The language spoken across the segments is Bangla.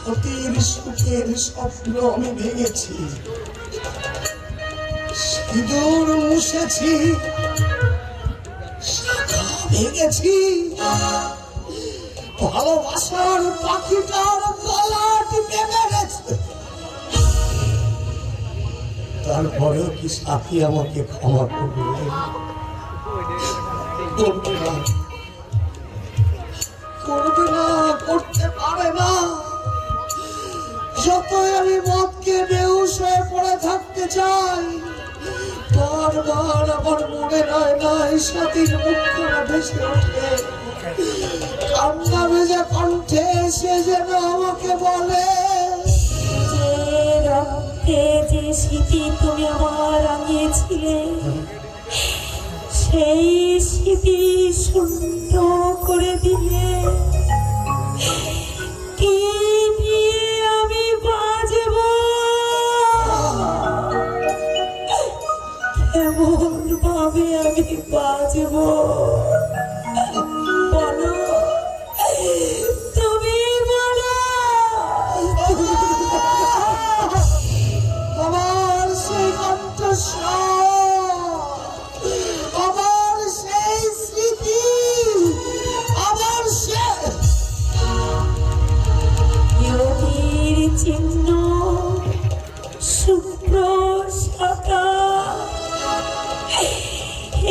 সতীর সুখের স্বপ্ন আমি ভেঙেছি, সিঁদুর মুছেছি, শাখা ভেঙেছি, ভালোবাসার পাখিটার গলা টিপে মেরেছে। তারপরেও কি সাথী আমাকে ক্ষমা করবে? করবে না, করবে না, করতে পারে না। যতই আমি মদকে বেহুশ হয়ে পড়ে থাকতে চাই, বারবার আমার মনে নয় নয় সাথীর মুখখানা ভেসে ওঠে। কান্না ভেজা কণ্ঠে সে যেন আমাকে বলে, যে রক্তে যে স্মৃতি তুমি আমার রাঙিয়েছিলে, সেই স্মৃতি শূন্য করে দিলে কি নিয়ে আমি বাঁচব? কেমন ভাবে আমি বাঁচব বলো, তুমি বলো। আমার সেই কণ্ঠস্বর, আমার সেই স্মৃতি, আমার সে ইয়তির চিহ্ন শুভ্র শাখা,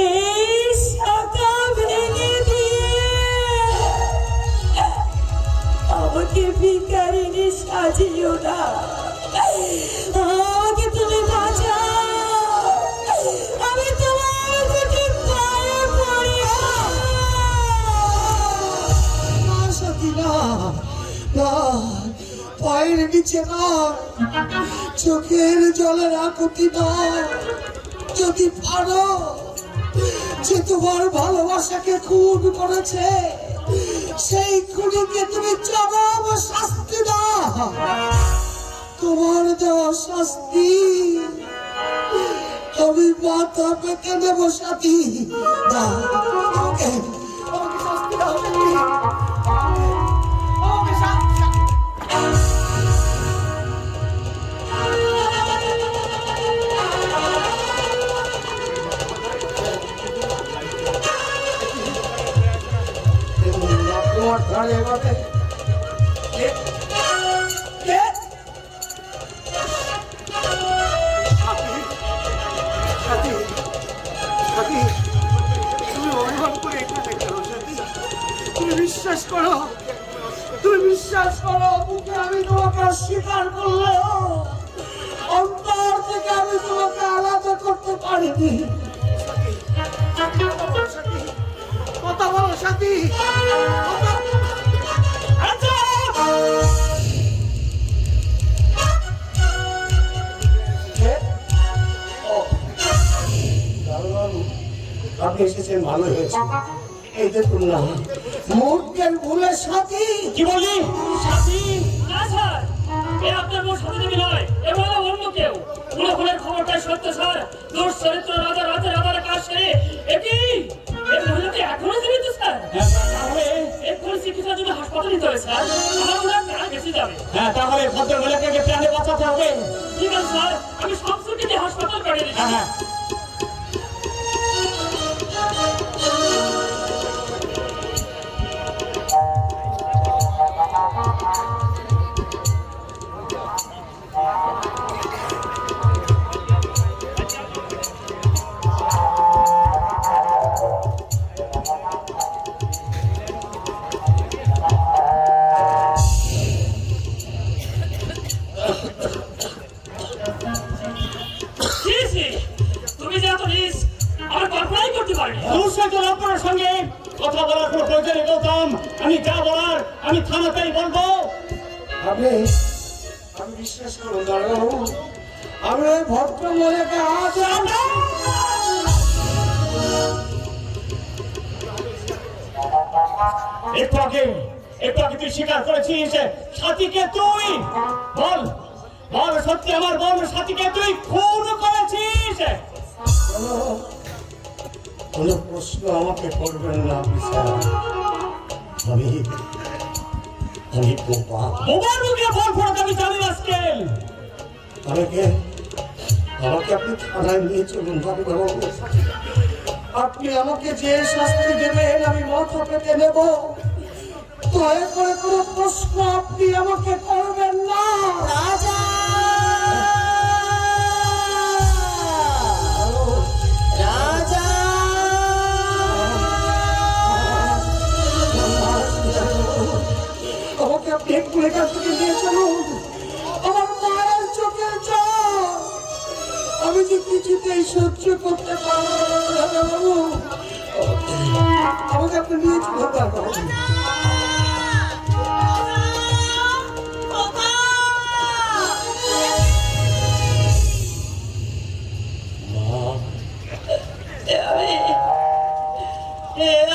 এই শাখা ভেঙে দিয়ে আমাকে ভিখারিনী সাজিও না, আমাকে তুমি বাঁচাও, আমি তোমার দুটি পায়ে পড়ি। না সতী, না না, পায়ের নিচে না, চোখের জলের আকুতি না। যদি পারো, যে তোমার ভালোবাসাকে খুন করেছে, সেই খুনিকে তুমি চরম শাস্তি দাও। তোমার দেওয়া শাস্তি আমি মাথা পেতে দেবো সাথী। না, আমাকে শাস্তি দাও সাথী। আমাকে শাস্তি দাও। তোমার ঘরে বসে কে? কে? সাথী, সাথী, সাথী, তুমি অভিমান করে এখানে কেন সাথী? তুমি বিশ্বাস করো, তুমি বিশ্বাস করো, মুখে আমি তোমাকে অস্বীকার করলেও অন্তর থেকে আমি তোমাকে আলাদা করতে পারিনি। সাথী, কথা বলো সাথী, আপনি এসেছেন ভালো হয়েছে। এই দেখুন না, মুহূর্তের ভুলের সাথী। কি বললি? সাথী? না স্যার, এ আপনার মোট সাথী দেবী নয়, এ বলে অন্য কেউ। পুরো খুনের খবরটাই সত্য স্যার। দোষ চরিত্র রাজা রাতের রাজার কাজ করে একই এই মহিলাকে এখনো জীবিত স্যার। তাহলে এক্ষুনি চিকিৎসার জন্য হাসপাতালে নিতে হবে স্যার। আমার ওনার প্রাণ বেঁচে যাবে। হ্যাঁ, তাহলে ভদ্র মহিলাকে প্রাণে বাঁচাতে হবে। ঠিক আছে স্যার, আমি সব ছুটি দিয়ে হাসপাতাল পাঠিয়ে দিচ্ছি। হ্যাঁ, তুমি যে এত নিস আমার কল্পনাই করতে পারিনি। দুঃসাহস আপনার সঙ্গে কথা বলার কোনো প্রয়োজন নেই গৌতম। আমি যা বলার আমি থানাতেই বলবো। আপনি, আমি বিশ্বাস করুন দাঁড়াবো, আমি ওই ভদ্র মহিলাকে আজ একটু আগে তুই স্বীকার করেছিস সাথীকে তুই বল বল সত্যি আমার বল সাথীকে তুই খুন করেছিস। কোনো প্রশ্ন আমাকে করবেন না বিচার। আমি আমি বোবা। বোবার মুখে ফোন ফোড়াতে আমি জানি আজকেল। আমাকে আপনি থানায় নিয়ে চলুন বাবু। আপনি আমাকে যে শাস্তি দেবেন আমি মাথা পেতে নেব। দয়া করে কোনো প্রশ্ন আপনি আমাকে করবেন না। রাজা রাজা আমাকে আপনি একটু এখান থেকে নিয়ে চলুন। আমার মায়ের চোখে জল আমি যে কিছুতেই সহ্য করতে পারবো না বাবু। আমাকে আপনি নিয়ে চলুন বাবু।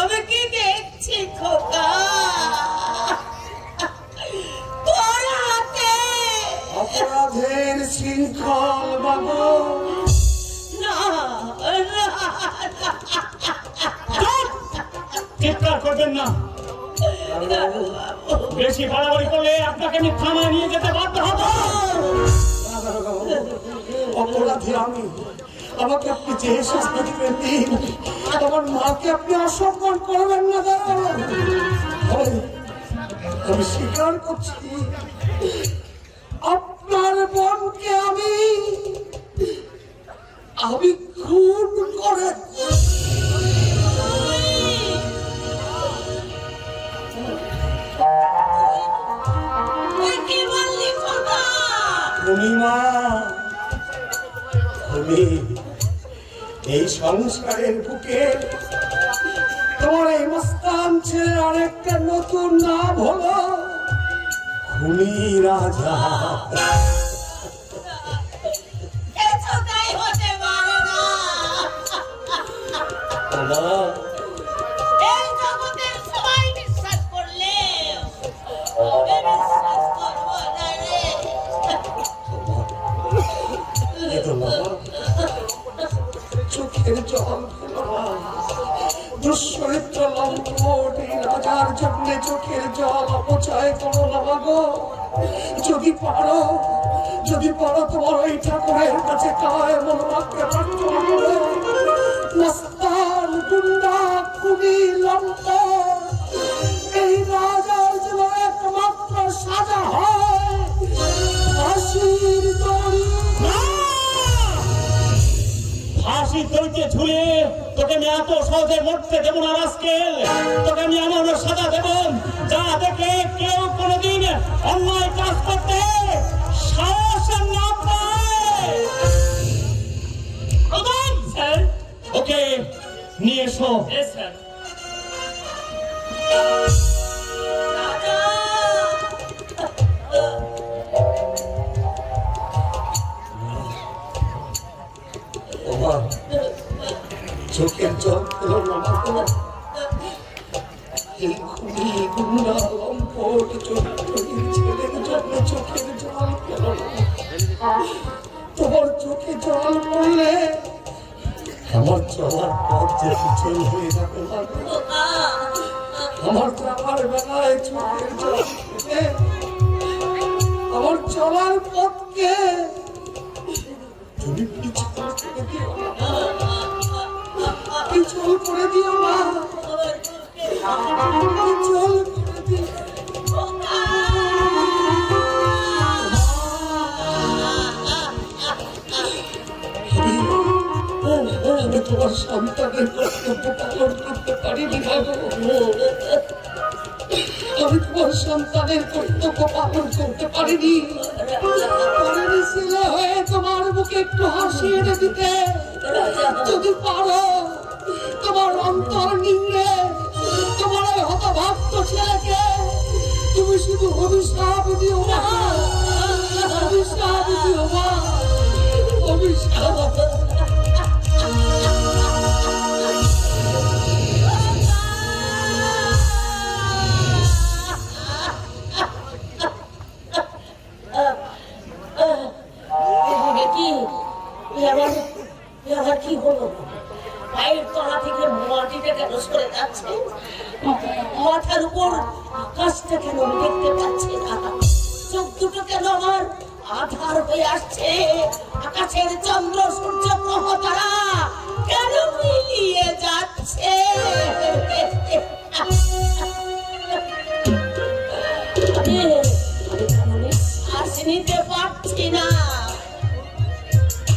আমি কি দেখছি খোকা? তোর হাতে অপরাধের শৃঙ্খল বাবু। না চিৎকার করবেন না। বেশি বাড়াবাড়ি করলে আপনাকে আমি থানায় নিয়ে যেতে বাধ্য হব। অপরাধী আমি। আমাকে আপনি যে শাস্তি দিবেন দিন। আমার মাকে আপনি অসম্মান করবেন না দাদা। আমি স্বীকার করছি আপনার বোনকে আমি খুন করে তুই কি বললি খোকা? পূর্ণিমা। তুমি এই সংসারের বুকে তোমার এই মস্তান ছেলে আরেকটা নতুন নাম হলো খুনি রাজা। কিছুতেই হতে পারে না। বাবা, এই জগতের সবাই বিশ্বাস করলে আমি বিশ্বাস করবো না রে। এ তো বাবা চোখের জল ফেলো না। দুশ্চরিত্র লম্পট এই রাজার জন্য চোখের জল অপচয় করো না মাগো। যদি পারো তোমার ওই ঠাকুরের কাছে কায় মনোবাক্যে প্রার্থনা করো। মস্তান গুন্ডা খুবই লম্পট এই রাজার যেন একমাত্র সাজা হয় ফাঁসির দড়ি। ফাঁসির দড়িতে ঝুলিয়ে তোকে আমি এত সহজে মরতে দেবো না রাস্কেল। তোকে আমি এমন সাজা দেব যা দেখে কেউ কোনোদিন অন্যায় কাজ করতে সাহস না পায়। প্রধান, স্যার। ওকে নিয়ে এসো। Yes, sir. রাজা ওমা, চোখের জল ফেলো না মাগো। এই খুনি গুন্ডা লম্পট চরিত্রহীন ছেলের জন্য চোখের জল ফেলো না। তোমার চোখে জল পড়লে আমার চলার পথ যে পিছল হয়ে যাবে মাগো। আমার যাওয়ার বেলায় চোখের জল ফেলে আমার চলার পথকে তুমি পিছল করে দিও না। পিছল করে দিও না। পিছল করে দিও। আমি তোমার সন্তানের কর্তব্য পালন করতে পারিনি বাবু। আমি তোমার সন্তানের কর্তব্য পালন করতে পারিনি। ছেলে হয়ে তোমার মুখে একটু হাসি এনে দিতে যদি পারো তোমার অন্তর নিংড়ে তোমার ওই হতভাগ্য ছেলেকে তুমি শুধু অভিশাপ দিও না। অভিশাপ দিও না। অভিশাপ। কি হলো? পায়ের তলা থেকে মাটিতে কেন সরে যাচ্ছে? মাথার উপর আকাশটা কেন দেখতে পাচ্ছি আধার হয়ে আসছে, আকাশের চন্দ্র সূর্য গ্রহ তারা কেন মিলিয়ে যাচ্ছে? আমি শ্বাস নিতে পারছি না।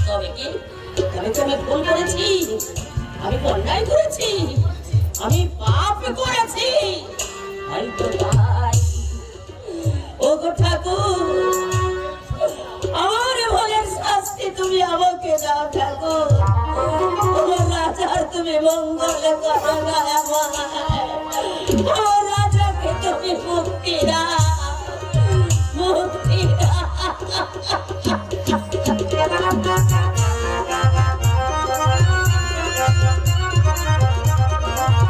তবে কি আমি ভুল করেছি? আমি অন্যায় করেছি? আমি পাপ করেছি? হয়তো তাই। ওগো ঠাকুর, আমার ভুলের শাস্তি তুমি আমাকে দাও ঠাকুর। ওগো রাজার তুমি মঙ্গল করো না আমায়। ও রাজাকে তুমি মুক্তি